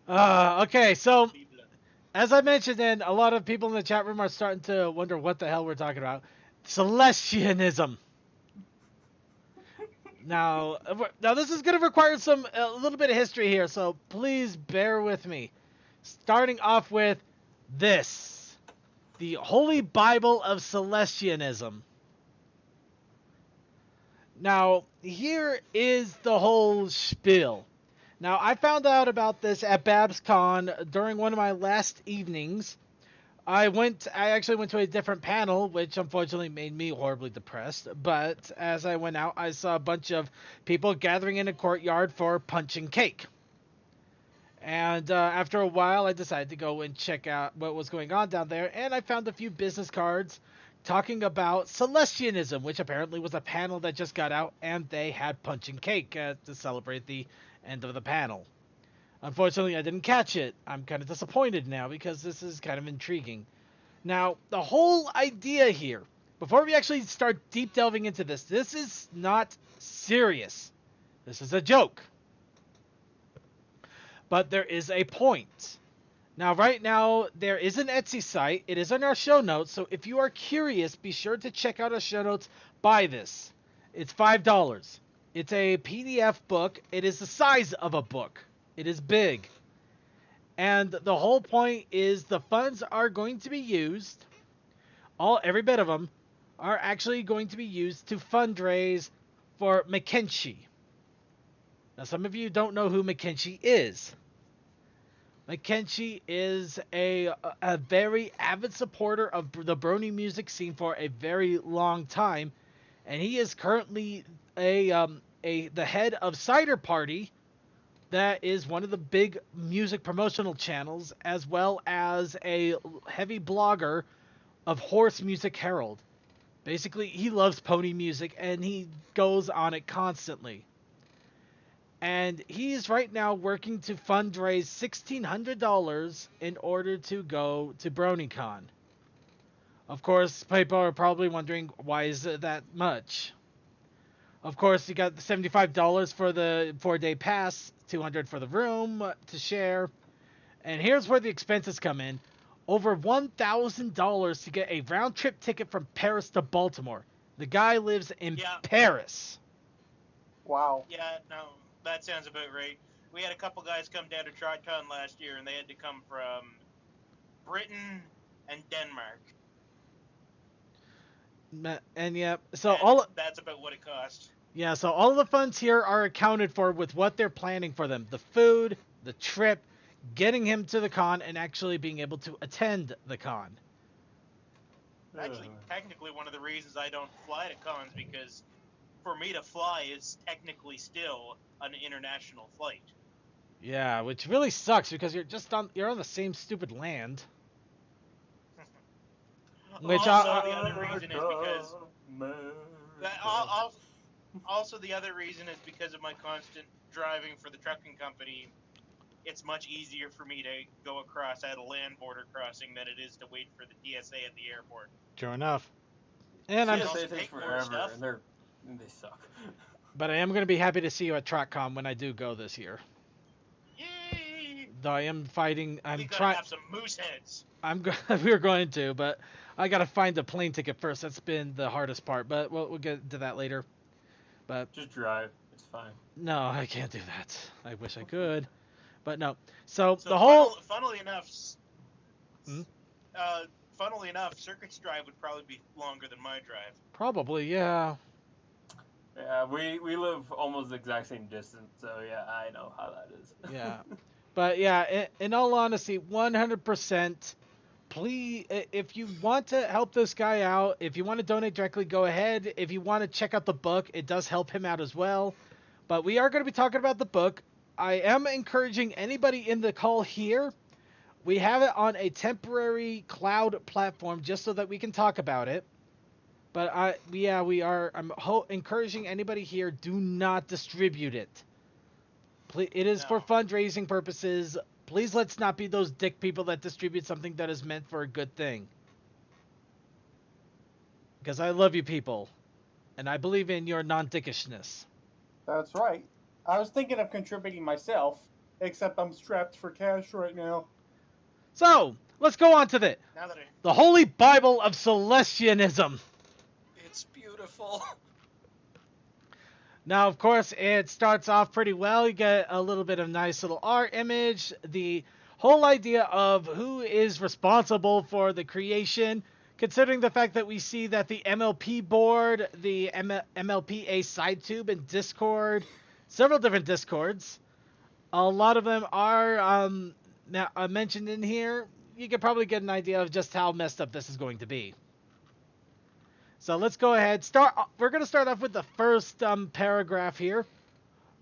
Okay, so as I mentioned, then a lot of people in the chat room are starting to wonder what the hell we're talking about. Celestianism. Now this is going to require a little bit of history here, so please bear with me. Starting off with this, the Holy Bible of Celestianism. Now, here is the whole spiel. Now, I found out about this at BabsCon during one of my last evenings. I actually went to a different panel, which unfortunately made me horribly depressed. But as I went out, I saw a bunch of people gathering in a courtyard for punch and cake. And after a while, I decided to go and check out what was going on down there. And I found a few business cards talking about Celestianism, which apparently was a panel that just got out, and they had punch and cake to celebrate the end of the panel. Unfortunately, I didn't catch it. I'm kind of disappointed now because this is kind of intriguing. Now, the whole idea here, before we actually start deep delving into this is not serious. This is a joke. But there is a point. Now, right now, there is an Etsy site. It is in our show notes, so if you are curious, be sure to check out our show notes. Buy this. It's $5. It's a PDF book. It is the size of a book. It is big. And the whole point is the funds are going to be used, every bit of them, are actually going to be used to fundraise for Pinkie. Now, some of you don't know who Pinkie is. Pinkie is a very avid supporter of the Brony music scene for a very long time, and he is currently the head of Cider Party. That is one of the big music promotional channels, as well as a heavy blogger of Horse Music Herald. Basically, he loves pony music, and he goes on it constantly. And he is right now working to fundraise $1,600 in order to go to BronyCon. Of course, people are probably wondering, why is it that much? Of course, you got the $75 for the 4-day pass, $200 for the room to share. And here's where the expenses come in. Over $1,000 to get a round-trip ticket from Paris to Baltimore. The guy lives in Paris. Wow. Yeah, no, that sounds about right. We had a couple guys come down to TriCon last year, and they had to come from Britain and Denmark. And yeah, that's about what it cost. Yeah, so all of the funds here are accounted for with what they're planning for them. The food, the trip, getting him to the con, and actually being able to attend the con. Actually, technically one of the reasons I don't fly to cons, because for me to fly is technically still an international flight. Yeah, which really sucks because you're on the same stupid land. Which also the other reason is because also the other reason is because of my constant driving for the trucking company. It's much easier for me to go across at a land border crossing than it is to wait for the TSA at the airport. True enough. And TSA takes forever, and they suck. But I am going to be happy to see you at TrackCon when I do go this year. Yay! Though I am fighting. We gotta have some moose heads. We're going to, but I gotta find a plane ticket first. That's been the hardest part, but we'll get to that later. But just drive. It's fine. No, I can't do that. I wish I could, but no. So the whole. Funnily enough, Circuit's drive would probably be longer than my drive. Probably, yeah. Yeah, we live almost the exact same distance, so yeah, I know how that is. Yeah, but yeah, in all honesty, 100%. Please, if you want to help this guy out, if you want to donate directly, go ahead. If you want to check out the book, it does help him out as well. But we are going to be talking about the book. I am encouraging anybody in the call here. We have it on a temporary cloud platform just so that we can talk about it. But we are. I'm encouraging anybody here. Do not distribute it. Please, it is for fundraising purposes. Please let's not be those dick people that distribute something that is meant for a good thing. Because I love you people. And I believe in your non-dickishness. That's right. I was thinking of contributing myself Except I'm strapped for cash right now. So, let's go on to Now that I... the Holy Bible of Celestianism. It's beautiful. Now, of course, it starts off pretty well. You get a little bit of nice little art image. The whole idea of who is responsible for the creation, considering the fact that we see that the MLP board, the MLPA side tube and Discord, several different Discords, a lot of them are mentioned in here. You can probably get an idea of just how messed up this is going to be. So let's go ahead. We're going to start off with the first paragraph here.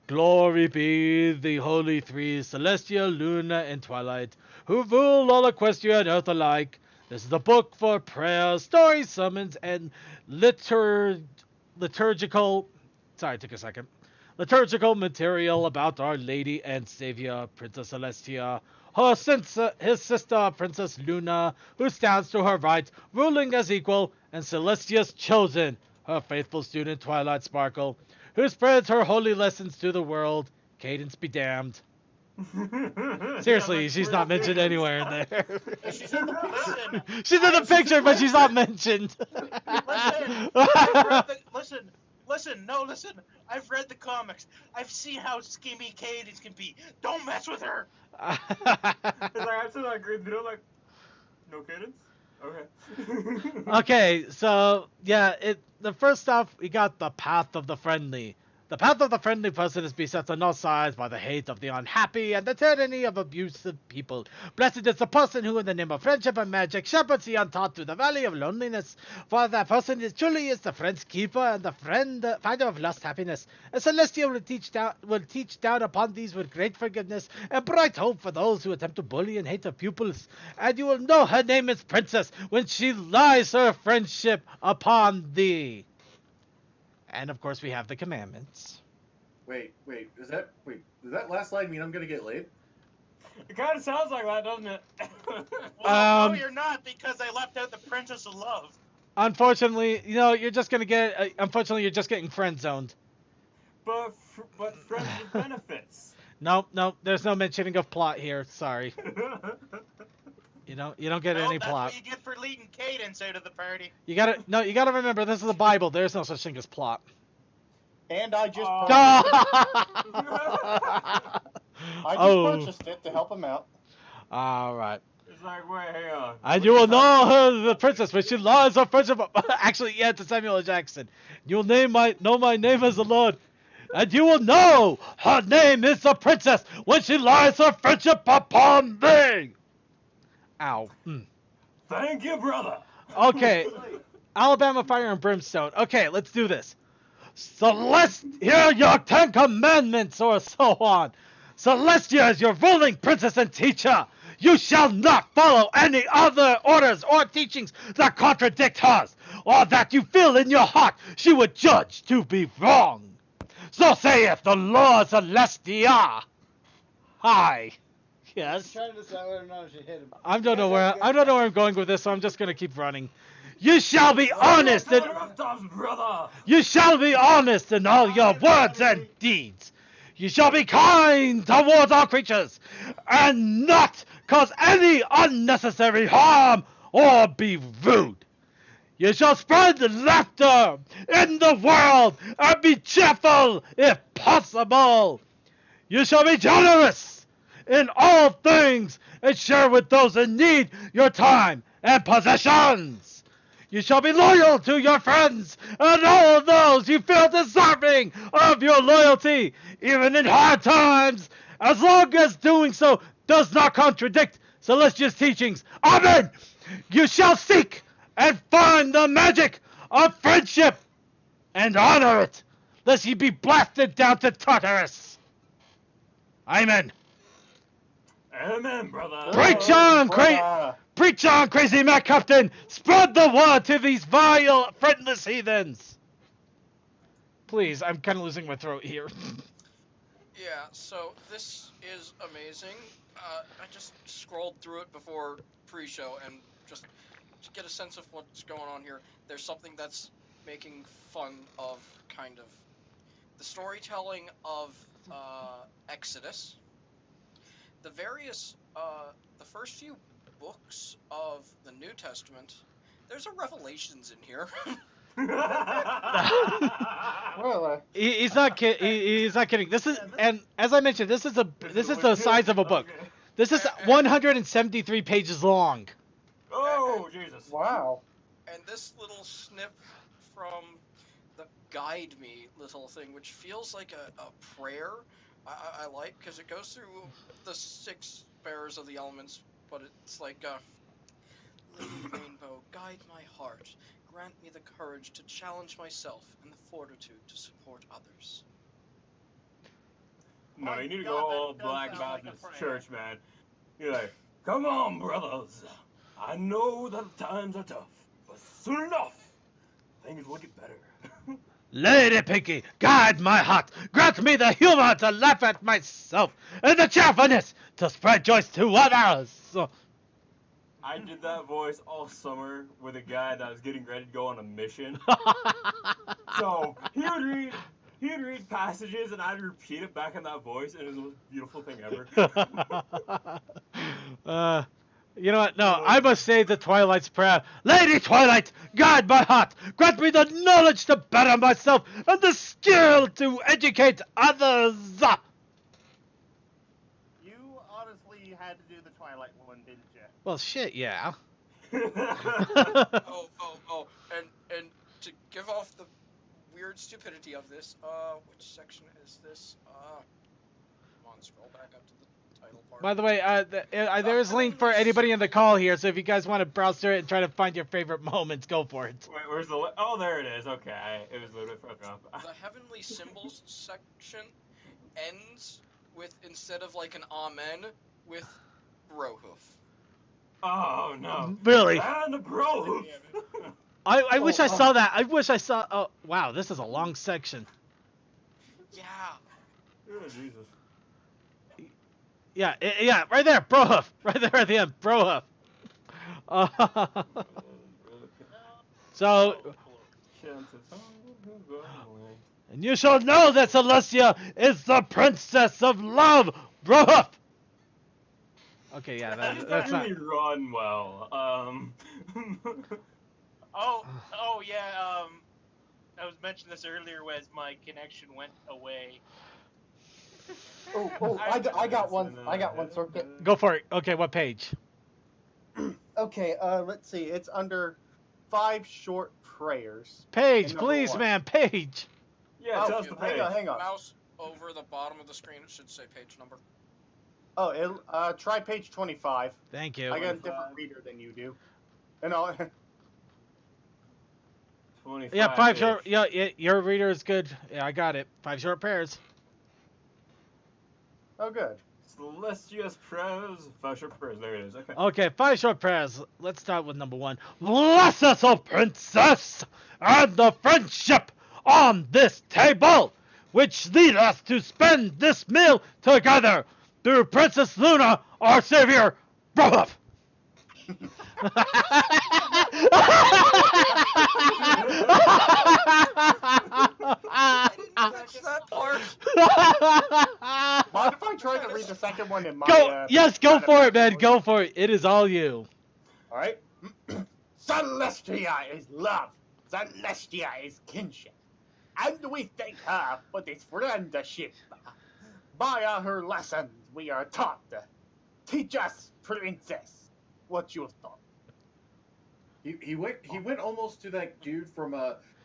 Glory be the Holy Three, Celestia, Luna, and Twilight, who rule all Equestria and Earth alike. This is the book for prayers, stories, summons, and liturgical... Sorry, it took a second. Liturgical material about Our Lady and Savior, Princess Celestia, his sister, Princess Luna, who stands to her right, ruling as equal, and Celestia's chosen, her faithful student, Twilight Sparkle, who spreads her holy lessons to the world. Cadence be damned. Seriously, she's not mentioned anywhere in there. She's in the picture. She's in the picture, but she's not mentioned. Listen. I've read the comics. I've seen how schemy Cadence can be. Don't mess with her. It's like, I'm still not agreeing. You know, like, no cadence? Okay. Okay, so, yeah, the first off, we got the path of the friendly. The path of the friendly person is beset on all sides by the hate of the unhappy and the tyranny of abusive people. Blessed is the person who, in the name of friendship and magic, shepherds the untaught through the valley of loneliness. For that person truly is the friend's keeper and the finder of lost happiness. And Celestia will teach down upon these with great forgiveness and bright hope for those who attempt to bully and hate her pupils. And you will know her name is Princess when she lies her friendship upon thee. And of course, we have the commandments. Wait, does that last line mean I'm gonna get laid? It kind of sounds like that, doesn't it? Well, no, you're not, because I left out the Princess of Love. Unfortunately, you're just gonna get. Unfortunately, you're just getting friend zoned. But friends with benefits. No, there's no mentioning of plot here. Sorry. You don't get any plot. That's what you get for leading Cadence out of the party. You gotta remember, this is the Bible. There's no such thing as plot. And I just purchased it to help him out. All right. It's like, wait, hang on. And you will know her, the princess, when she lies her friendship. Actually, yeah, to Samuel L. Jackson. You'll know my name as the Lord. And you will know her name is the princess when she lies her friendship upon thee. Ow. Thank you, brother. Okay. Alabama Fire and Brimstone. Okay, let's do this. Here your 10 commandments or so on. Celestia is your ruling princess and teacher. You shall not follow any other orders or teachings that contradict hers, or that you feel in your heart she would judge to be wrong. So saith the Lord Celestia. Hi. Yes. I'm trying to decide whether or not I should hit him. I don't know where I'm going with this, so I'm just gonna keep running. You shall be honest You shall be honest in all your words and deeds. You shall be kind towards all creatures, and not cause any unnecessary harm or be rude. You shall spread laughter in the world and be cheerful if possible. You shall be generous in all things, and share with those in need your time and possessions. You shall be loyal to your friends and all those you feel deserving of your loyalty, even in hard times, as long as doing so does not contradict Celestia's teachings. Amen! You shall seek and find the magic of friendship and honor it, lest ye be blasted down to Tartarus. Amen. Amen, brother. Preach on, crazy Matt Captain! Spread the word to these vile, friendless heathens! Please, I'm kind of losing my throat here. Yeah, so this is amazing. I just scrolled through it before pre-show and just to get a sense of what's going on here. There's something that's making fun of kind of the storytelling of Exodus. the various, the first few books of the New Testament, there's a Revelations in here. Well, He's not he's not kidding. This is, and as I mentioned, this is the size of a book. Okay. This is 173 pages long. Oh, Jesus. wow. And this little snip from the Guide Me little thing, which feels like a prayer, I like, because it goes through the 6 bearers of the elements, but it's like, Lady Rainbow, guide my heart. Grant me the courage to challenge myself and the fortitude to support others. No, My you need to God, go that all does Black sound like a Baptist prayer. church, man. You're like, come on, brothers. I know that times are tough, but soon enough, things will get better. Lady Pinkie, guide my heart. Grant me the humor to laugh at myself and the cheerfulness to spread joy to others. I did that voice all summer with a guy that was getting ready to go on a mission. So he would read passages and I'd repeat it back in that voice, and it was the most beautiful thing ever. You know what? No, I must say the Twilight's prayer. Lady Twilight, guide my heart. Grant me the knowledge to better myself and the skill to educate others. You honestly had to do the Twilight one, didn't you? Well, shit, yeah. Oh, and to give off the weird stupidity of this, which section is this? Come on, scroll back up to the title part. By the way, there's a link for anybody in the call here, so if you guys want to browse through it and try to find your favorite moments, go for it. Wait, where's the oh, there it is. Okay, it was a little bit further up. The Heavenly Symbols section ends with, instead of like an amen, with Brohoof. Oh no. Really? And the bro. I wish I saw that. I wish I saw. Oh, wow, this is a long section. Yeah. Oh, Jesus. Yeah, yeah, right there, Brohoof. Right there at the end, Brohoof. So, and you shall know that Celestia is the princess of love, Brohoof. Okay, yeah, that's not. really run well. Oh yeah. I was mentioning this earlier as my connection went away. I got one. I got one, Circuit. Go for it. Okay, what page? Okay, let's see. It's under 5 short prayers. Page, Number please, 1. man, page. Yeah, tell us the page. hang on. Mouse over the bottom of the screen, it should say page number. Oh, try page 25. Thank you. I got a different reader than you do. And I'll, 25. Yeah, 5 short. Yeah, your reader is good. Yeah, I got it. 5 short pairs. oh, good. Celestia's prayers. 5 short prayers. There it is. Okay. Okay, 5 short prayers. Let's start with number 1. Bless us, O princess, and the friendship on this table, which lead us to spend this meal together through Princess Luna, our savior, Brohoof. I didn't catch that part. Mind if I try to read the second one in my... Go, yes, go kind of for it, man. voice? Go for it. It is all you. Alright. Celestia is love. Celestia is kinship. And we thank her for this friendship. By her lessons, we are taught. Teach us, princess, what you thought. He went almost to that dude from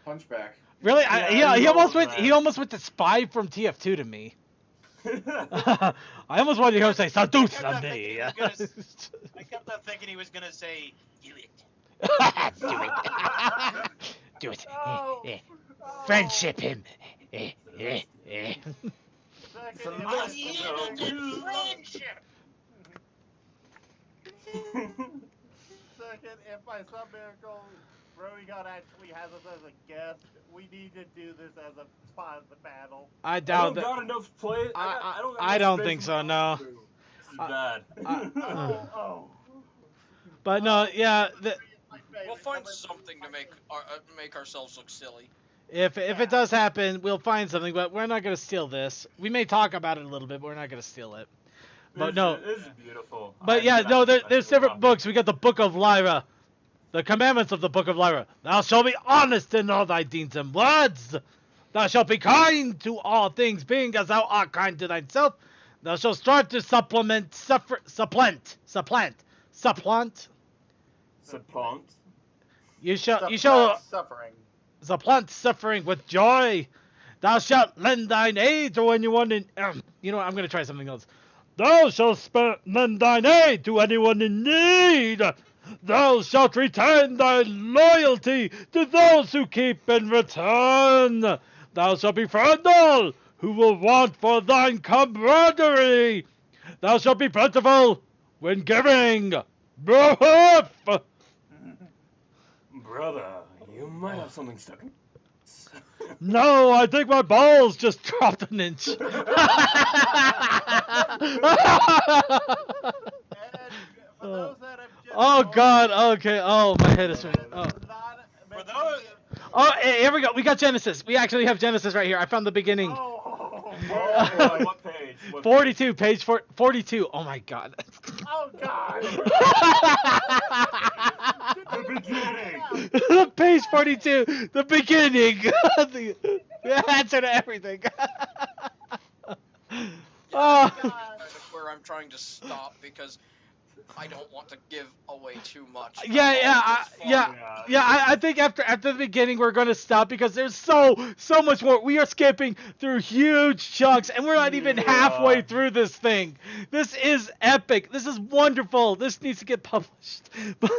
Punchback. Really? Yeah, he almost went. that. He almost went to Spy from TF2 to me. I almost wanted to hear him say "Seduce me." I kept on thinking he was gonna say, "Do it." Do it. Do it. Oh, Friendship him. Second, I yield to friendship. Second, if by some miracle Brony God actually has us as a guest, we need to do this as a spot battle. I I doubt don't that. got enough play. I don't think so. No. This is bad. Oh. But no, yeah. We'll find something to make ourselves look silly. If it does happen, we'll find something. But we're not gonna steal this. We may talk about it a little bit, but we're not gonna steal it. But no. This is beautiful. But yeah, no, there's separate books. We got the Book of Lyra. The commandments of the Book of Lyra. Thou shalt be honest in all thy deeds and words. Thou shalt be kind to all things, being as thou art kind to thyself. Thou shalt strive to supplant. You shall suffering. supplant suffering with joy. Thou shalt lend thine aid to anyone in. You know what? I'm gonna try something else. Thou shalt lend thine aid to anyone in need. Thou shalt return thy loyalty to those who keep in return. Thou shalt befriend all who will want for thine camaraderie. Thou shalt be plentiful when giving. Brother, you might have something stuck in. No, I think my balls just dropped an inch. And for those that have just Oh God. Okay. Oh, my head is swimming. Oh. For those, Oh, hey, here we go. We got Genesis. We actually have Genesis right here. I found the beginning. What page? 42, page 42. Oh my God. Oh God! The beginning. Page 42, the beginning. The answer to everything. Oh. Kind of where I'm trying to stop because I don't want to give away too much. I think after the beginning we're gonna stop because there's so much more. We are skipping through huge chunks and we're not even halfway through this thing. This is epic. This is wonderful. This needs to get published. But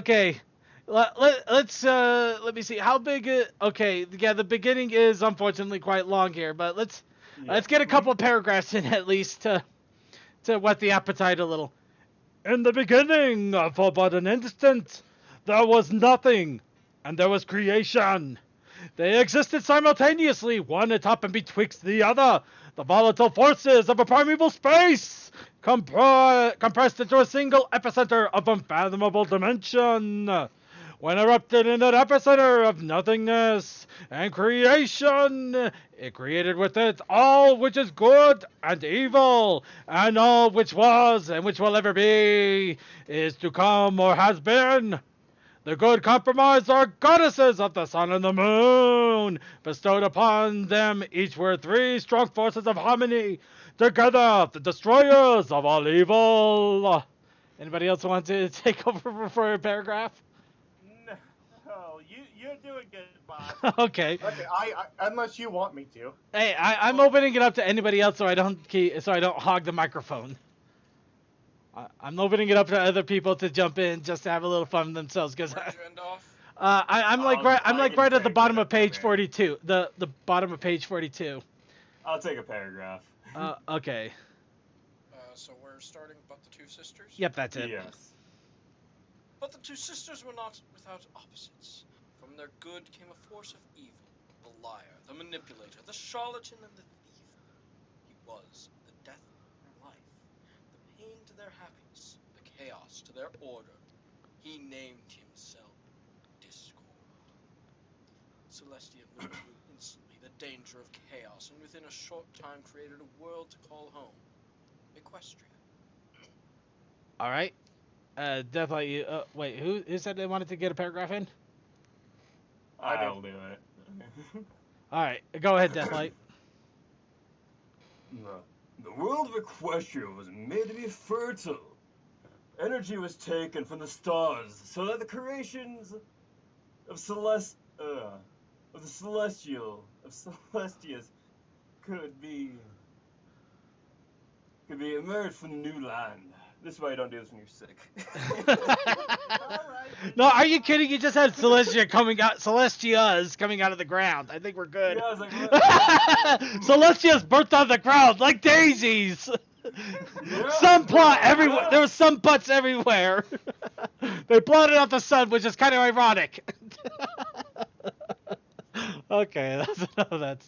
okay. Let me see how big okay, yeah, the beginning is unfortunately quite long here, but let's get a couple of paragraphs in at least to whet the appetite a little. In the beginning, for but an instant, there was nothing, and there was creation. They existed simultaneously, one atop and betwixt the other, the volatile forces of a primeval space, compressed into a single epicenter of unfathomable dimension. When erupted in that epicenter of nothingness and creation, it created with it all which is good and evil, and all which was and which will ever be, is to come or has been. The good compromised are goddesses of the sun and the moon. Bestowed upon them each were three strong forces of harmony, together the destroyers of all evil. Anybody else want to take over for a paragraph? No, you're doing good, boss. Okay. Okay, I unless you want me to. Hey, I'm opening it up to anybody else so I don't hog the microphone. I'm opening it up to other people to jump in just to have a little fun themselves because Where'd you end off? I'm like right at the bottom of page 42. The bottom of page 42. I'll take a paragraph. Okay. So we're starting about the two sisters? Yep, that's it. Yes. But the two sisters were not without opposites. From their good came a force of evil, the liar, the manipulator, the charlatan, and the thief. He was the death of life, the pain to their happiness, the chaos to their order. He named himself Discord. Celestia knew instantly the danger of chaos, and within a short time created a world to call home, Equestria. All right. Definitely. Wait, who said they wanted to get a paragraph in? I'll do it. All right, go ahead, Deathlight. The world of Equestria was made to be fertile. Energy was taken from the stars so that the creations of Celestias could be emerged from the new land. This is why you don't do this when you're sick. No, are you kidding? You just had Celestias coming out of the ground. I think we're good. Yeah, I was like, Celestias birthed out of the ground like daisies. yeah, Sun plot everywhere. There were sun butts everywhere. They blotted out the sun, which is kind of ironic. Okay, that's enough of that.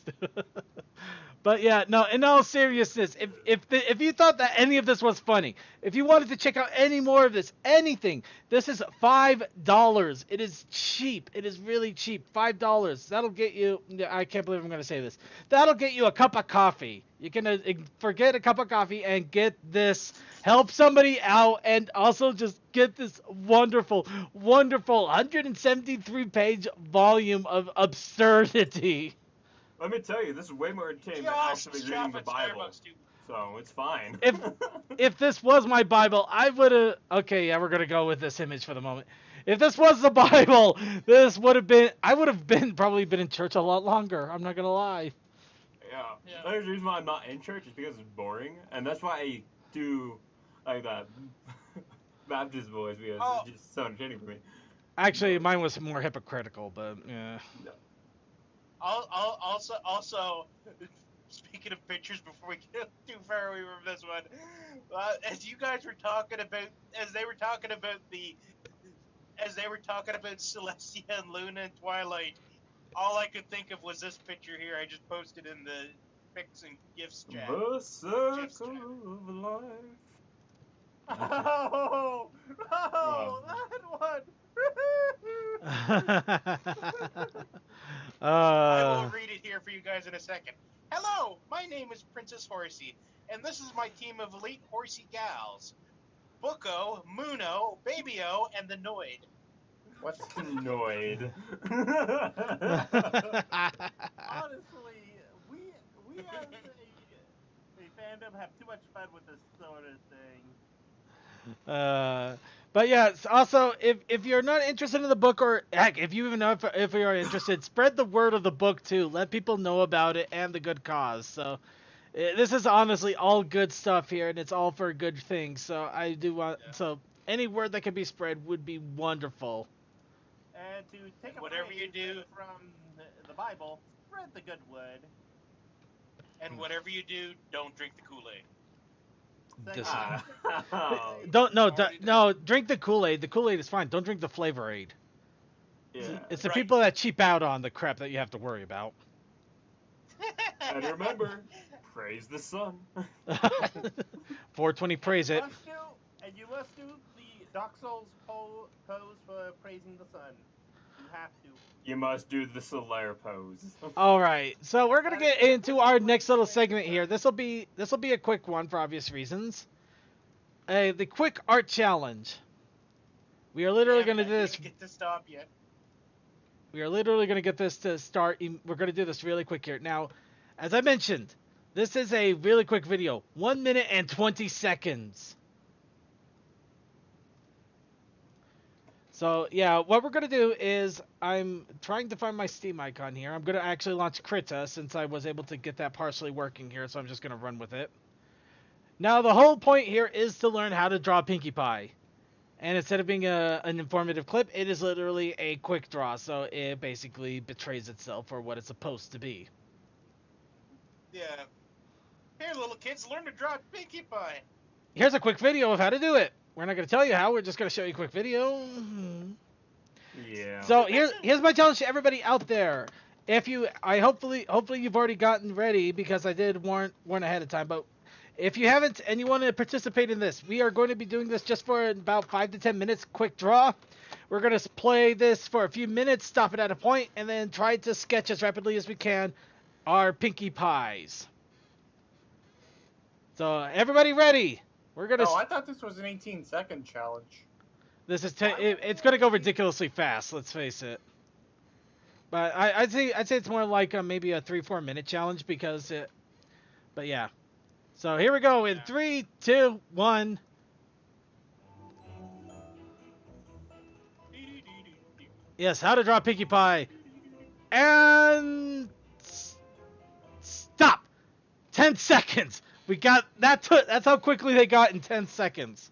But yeah, no. In all seriousness, if you thought that any of this was funny, if you wanted to check out any more of this, anything, this is $5. It is cheap. It is really cheap. $5. That'll get you. I can't believe I'm gonna say this. That'll get you a cup of coffee. You can forget a cup of coffee and get this. Help somebody out, and also just get this wonderful, wonderful 173-page volume of absurdity. Let me tell you, this is way more entertaining than actually reading the Bible. So it's fine. If this was my Bible, I would have. Okay, yeah, we're gonna go with this image for the moment. If this was the Bible, this would have been. I would have probably been in church a lot longer. I'm not gonna lie. Yeah. The reason why I'm not in church is because it's boring, and that's why I do like that Baptist voice, because it's just so entertaining for me. Actually, mine was more hypocritical, but yeah. Also, speaking of pictures, before we get too far away from this one, as they were talking about Celestia and Luna and Twilight, all I could think of was this picture here. I just posted in the pics and gifs chat. The circle of life. Oh, that one. I will read it here for you guys in a second. Hello, my name is Princess Horsey, and this is my team of elite horsey gals. Bucko, Muno, Baby-O, and the Noid. What's Noid? Honestly, we as a fandom have too much fun with this sort of thing. But yeah, also if you're not interested in the book, or heck, if you even know if you are interested, spread the word of the book too. Let people know about it and the good cause. So this is honestly all good stuff here, and it's all for good things. So I do want so any word that can be spread would be wonderful. And to take whatever you do from the Bible, spread the good word. And whatever you do, don't drink the Kool-Aid. Drink the Kool-Aid. The Kool-Aid is fine. Don't drink the Flavor Aid. Yeah. It's the people that cheap out on the crap that you have to worry about. And remember, praise the sun. 420 praise it. You must do the Dark Souls pose for praising the sun. You have to. You must do the Solaire pose. All right, so we're gonna get into our next little segment here. This will be a quick one for obvious reasons. The quick art challenge. We are literally gonna do this. Get to stop yet. We are literally gonna get this to start. We're gonna do this really quick here. Now, as I mentioned, this is a really quick video. 1 minute and 20 seconds. So, yeah, what we're going to do is I'm trying to find my Steam icon here. I'm going to actually launch Krita since I was able to get that partially working here, so I'm just going to run with it. Now, the whole point here is to learn how to draw Pinkie Pie. And instead of being an informative clip, it is literally a quick draw, so it basically betrays itself for what it's supposed to be. Yeah. Here, little kids, learn to draw Pinkie Pie. Here's a quick video of how to do it. We're not going to tell you how. We're just going to show you a quick video. Yeah. So here's my challenge to everybody out there. Hopefully you've already gotten ready because I did warn ahead of time. But if you haven't and you want to participate in this, we are going to be doing this just for about 5 to 10 minutes. Quick draw. We're going to play this for a few minutes, stop it at a point, and then try to sketch as rapidly as we can our Pinkie Pies. So everybody ready? We're gonna. Oh, I thought this was an 18-second challenge. This is it's gonna go ridiculously fast. Let's face it. But I'd say it's more like maybe a 3-4 minute challenge because it. But yeah. So here we go in 3, 2, 1. Yes, how to draw Pinkie Pie. And stop. 10 seconds. We got that's how quickly they got in 10 seconds.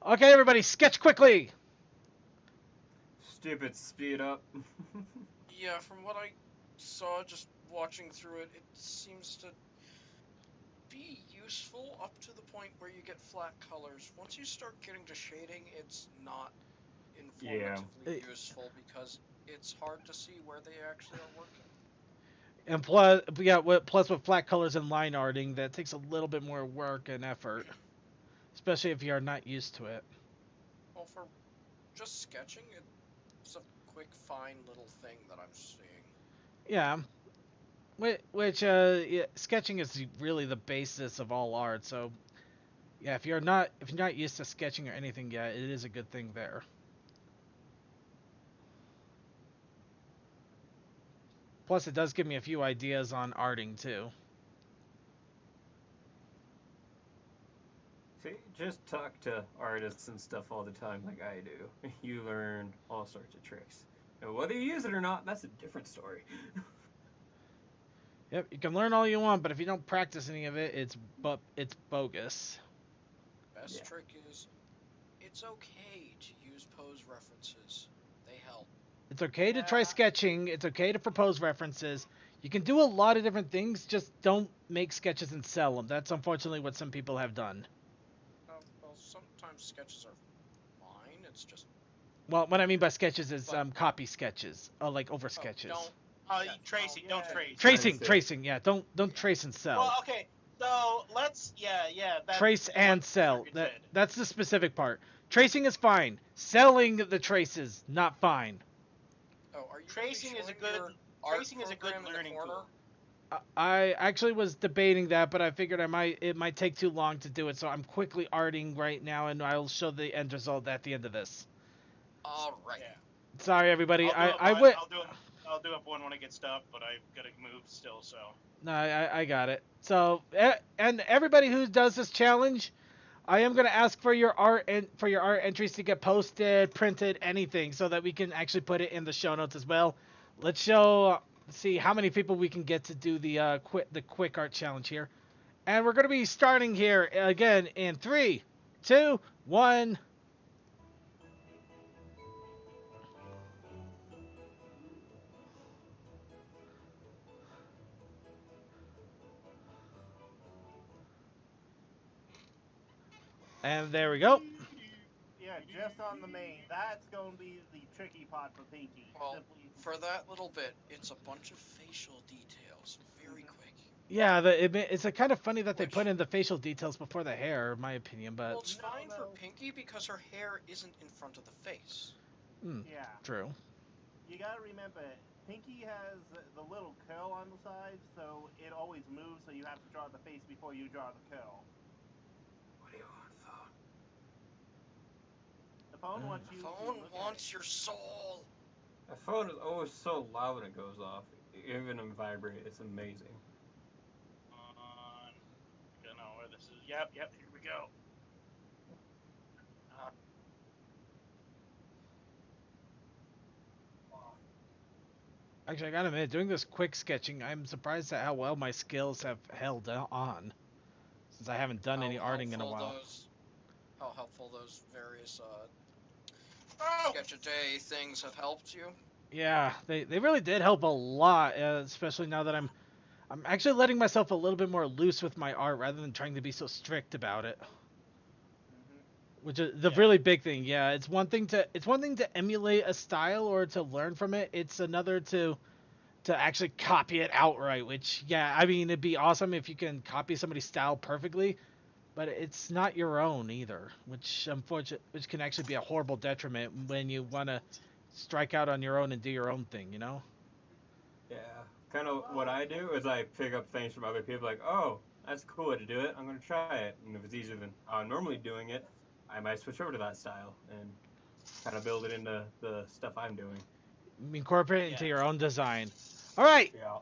Okay, everybody, sketch quickly. Stupid speed up. Yeah, from what I saw just watching through it, it seems to be useful up to the point where you get flat colors. Once you start getting to shading, it's not informatively useful because it's hard to see where they actually are working. And plus, yeah, plus with flat colors and line arting, that takes a little bit more work and effort, especially if you are not used to it. Well, for just sketching, it's a quick, fine little thing that I'm seeing. Yeah, which yeah, sketching is really the basis of all art. So yeah, if you're not used to sketching or anything yet, it is a good thing there. Plus, it does give me a few ideas on arting too. See, just talk to artists and stuff all the time like I do. You learn all sorts of tricks. And whether you use it or not, that's a different story. Yep, you can learn all you want, but if you don't practice any of it, it's bogus. Best Yeah. trick is, it's okay to use pose references. They help. It's okay to try Yeah. sketching. It's okay to propose references. You can do a lot of different things. Just don't make sketches and sell them. That's unfortunately what some people have done. Well, sometimes sketches are fine. It's just Well, what I mean by sketches is But- copy sketches, like over sketches. don't. Yeah, Tracing, no, don't yeah. trace. Tracing, Trace it. tracing. Yeah, don't trace and sell. Well, okay. So let's, yeah. Trace and sell. Circuit said. That's the specific part. Tracing is fine. Selling the traces, not fine. Oh, are you Tracing is a showing good- your art tracing is a good program in the learning corner? tool. I actually was debating that, but I figured it might take too long to do it, so I'm quickly arting right now, and I'll show the end result at the end of this. All right. Yeah. Sorry, everybody. I'll do up one when I get stopped, but I've got to move still. So. No, I got it. So, and everybody who does this challenge, I am gonna ask for your art and for your art entries to get posted, printed, anything, so that we can actually put it in the show notes as well. Let's see how many people we can get to do the quick art challenge here, and we're gonna be starting here again in 3, 2, 1. And there we go. Yeah, just on the main. That's going to be the tricky part for Pinkie. Well, Simply- For that little bit, it's a bunch of facial details, very quick. Yeah, it's a kind of funny that they Which- put in the facial details before the hair, in my opinion, but Well, it's No, fine for no. Pinkie because her hair isn't in front of the face. Yeah. true. You gotta remember, Pinkie has the little curl on the side, so it always moves, so you have to draw the face before you draw the curl. What do you want, phone? The phone wants you to Phone look at wants it. your soul. My phone is always so loud when it goes off, even in vibrate. It's amazing. I don't know where this is. Yep. Here we go. Actually, I gotta admit, doing this quick sketching, I'm surprised at how well my skills have held on, since I haven't done How any arting in a helpful while. How helpful those various Oh! sketch a day things have helped you. Yeah, they really did help a lot, especially now that I'm actually letting myself a little bit more loose with my art rather than trying to be so strict about it. Which is the Yeah. really big thing. Yeah, it's one thing to emulate a style or to learn from it. It's another to actually copy it outright. Which, yeah, I mean, it'd be awesome if you can copy somebody's style perfectly, but it's not your own either. Which can actually be a horrible detriment when you want to strike out on your own and do your own thing. You know? Yeah. Kind of what I do is I pick up things from other people, like, oh, that's a cool way to do it. I'm gonna try it, and if it's easier than how I'm normally doing it, I might switch over to that style and kind of build it into the stuff I'm doing. Incorporate it into Yeah. your own design. All right. Yeah.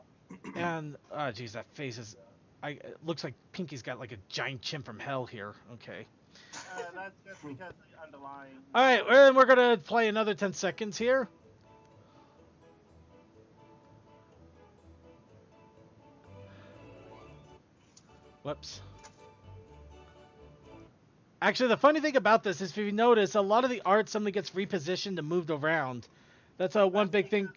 And oh geez, that face is. It looks like Pinkie's got like a giant chimp from hell here. Okay. That's just because the underlying. All right, and we're gonna play another 10 seconds here. Whoops. Actually, the funny thing about this is, if you notice, a lot of the art suddenly gets repositioned and moved around. That's one big thing.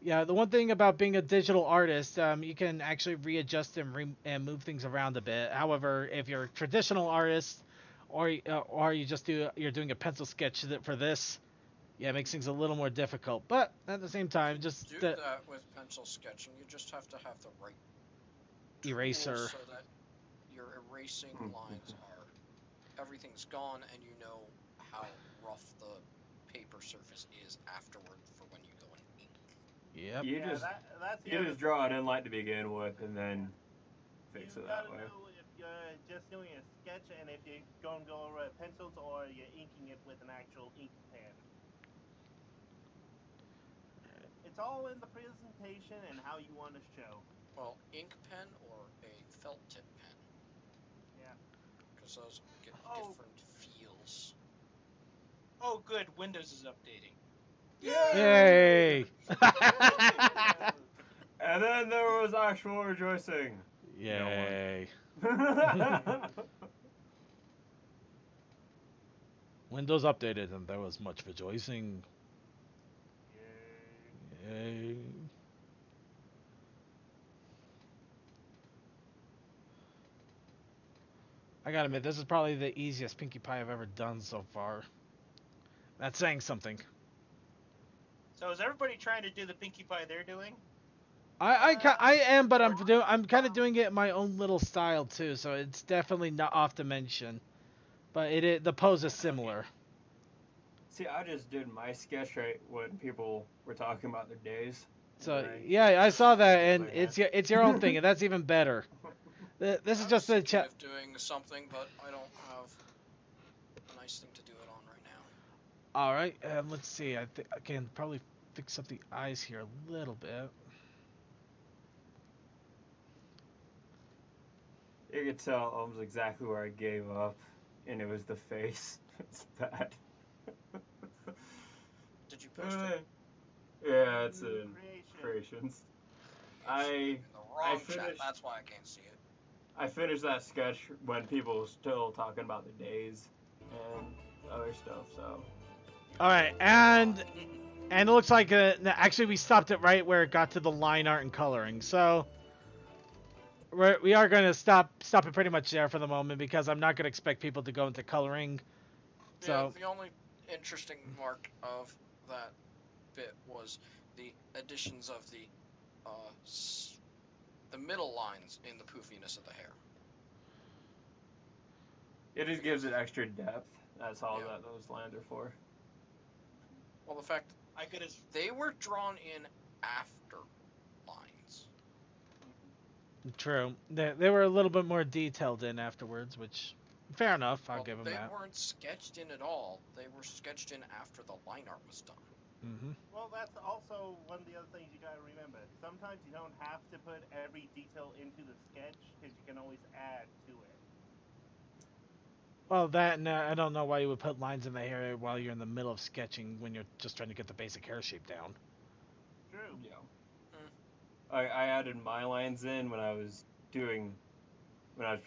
Yeah, the one thing about being a digital artist, you can actually readjust and move things around a bit. However, if you're a traditional artist, or you're doing a pencil sketch for this, Yeah, it makes things a little more difficult, but at the same time, just do the that with pencil sketching. You just have to have the right eraser. tools so that your erasing lines are everything's gone, and you know how rough the paper surface is afterward for when you go and ink. Yep. You Yeah, just that's the you other just draw it in light to begin with, and then fix You it that gotta way. know if you're just doing a sketch and if you're going to go over pencils or you're inking it with an actual ink pen. It's all in the presentation and how you want to show. Well, ink pen or a felt tip pen, Yeah. because those get Oh. different feels. Oh, good. Windows is updating. Yay! And then there was actual rejoicing. Yay! Windows updated, and there was much rejoicing. Yay! I gotta admit, this is probably the easiest Pinkie Pie I've ever done so far. That's saying something. So is everybody trying to do the Pinkie Pie they're doing? I am, but I'm kind of doing it in my own little style too, so it's definitely not off dimension. But the pose is similar. See, I just did my sketch right when people were talking about their days. So Right. yeah, I saw that, and Like it's your own thing, and that's even better. This is I just was a thinking chat. of doing something, but I don't have a nice thing to do it on right now. All right, let's see. I think I can probably fix up the eyes here a little bit. You could tell almost exactly where I gave up, and it was the face. It's bad. Did you post it? Yeah, it's in Creation. creations. In the wrong chat. finished- That's why I can't see it. I finished that sketch when people were still talking about the days and other stuff. So All right, and it looks like actually we stopped it right where it got to the line art and coloring. So we are going to stop it pretty much there for the moment because I'm not going to expect people to go into coloring. So Yeah, the only interesting mark of that bit was the additions of the middle lines in the poofiness of the hair. it just gives it extra depth. That's all Yeah. that those lines are for. Well, the fact I could have. they were drawn in after lines. true, they were a little bit more detailed in afterwards, which fair enough. I'll Well, give them they that. weren't sketched in at all. They were sketched in after the line art was done. Mm-hmm. Well, that's also one of the other things you gotta remember. Sometimes you don't have to put every detail into the sketch because you can always add to it. Well, that and I don't know why you would put lines in the hair while you're in the middle of sketching when you're just trying to get the basic hair shape down. True. Yeah. I added my lines in when I was pretty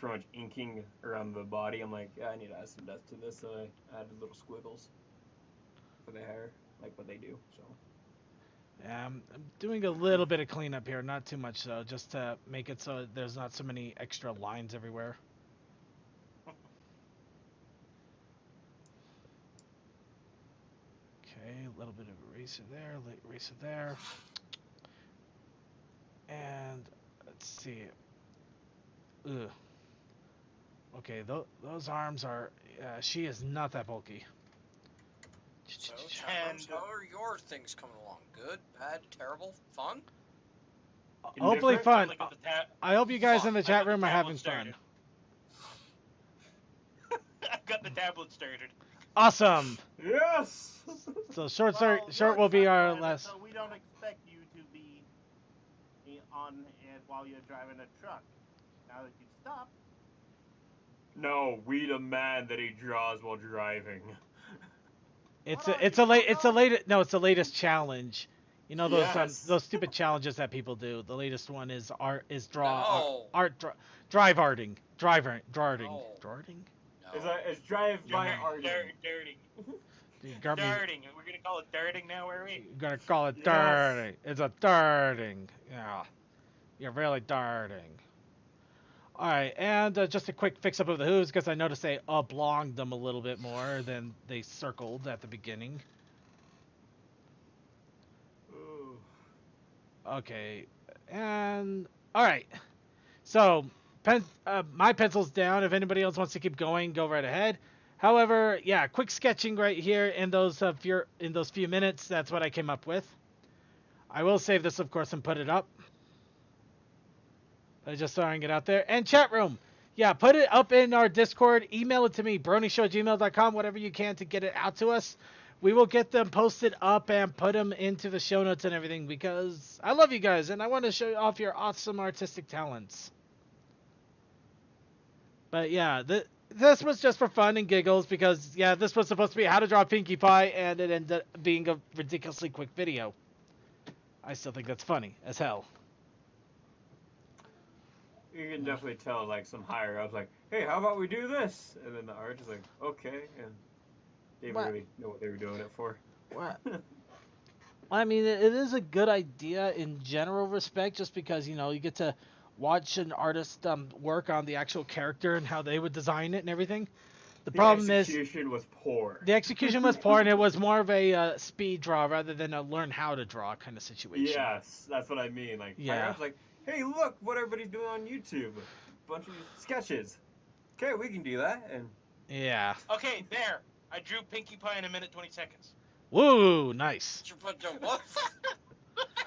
much inking around the body. I'm like, yeah, I need to add some depth to this, so I added little squiggles for the hair, like what they do. So I'm doing a little bit of cleanup here, not too much though, just to make it so there's not so many extra lines everywhere. Okay, a little bit of eraser there, eraser there. And let's see. Ugh. Okay, those arms are. She is not that bulky. So, And- how are your things coming along? Good, bad, terrible, fun? Hopefully Indifferent? fun. Look at the tab. I hope you guys in the I chat got the room are having tablet fun. I got the tablet started. Awesome. yes. So short Well, short you're will a be truck our driver, last. So we don't expect you to be on it while you're driving a truck. Now that you stop, No, we demand that he draws while driving. It's Hold a, on, it's you a late don't it's a know? late no it's the latest challenge. You know Yes. those stupid challenges that people do. The latest one is draw No. drive arting driving darting No. darting. No. It's drive by art. Darting. You got me. Darting. We're gonna call it darting now, are we? You're gonna call it Yes. darting. It's a darting. Yeah, you're really darting. All right, and just a quick fix up of the hooves because I noticed they oblonged them a little bit more than they circled at the beginning. Okay, and all right. So, my pencil's down. If anybody else wants to keep going, go right ahead. However, yeah, quick sketching right here in those few minutes. That's what I came up with. I will save this, of course, and put it up. Just throwing it out there. And chat room. Yeah, put it up in our Discord. Email it to me, bronieshow@gmail.com, whatever you can to get it out to us. We will get them posted up and put them into the show notes and everything because I love you guys and I want to show off your awesome artistic talents. But yeah, this was just for fun and giggles because, yeah, this was supposed to be how to draw Pinkie Pie and it ended up being a ridiculously quick video. I still think that's funny as hell. You can definitely tell, like, some higher ups, like, hey, how about we do this? And then the artist is like, okay, and they didn't really know what they were doing it for. What? I mean, it is a good idea in general respect, just because, you know, you get to watch an artist work on the actual character and how they would design it and everything. The problem is the execution was poor. The execution was poor, and it was more of a speed draw rather than a learn how to draw kind of situation. Yes, that's what I mean. Like, yeah. I was like, hey, look what everybody's doing on YouTube. A bunch of sketches. Okay, we can do that. And yeah. Okay, there. I drew Pinkie Pie in a minute 20 seconds. Woo, nice. You put the what?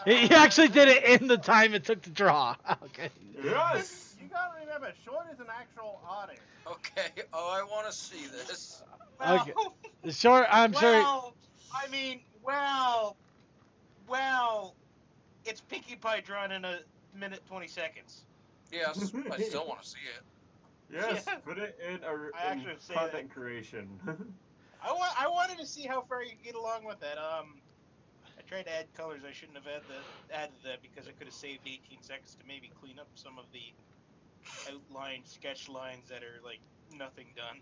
He actually did it in the time it took to draw. Okay. Yes. You gotta remember, Short is an actual artist. Okay. Oh, I want to see this. Well, okay. Sure, I'm sure. Well, I mean, well, it's Pinkie Pie drawn in a minute 20 seconds. Yes, I still want to see it. Yes, Yeah. put it in I actually say content creation. I wanted to see how far you could get along with that. I tried to add colors. I shouldn't have added that because I could have saved 18 seconds to maybe clean up some of the outlined sketch lines that are like nothing done.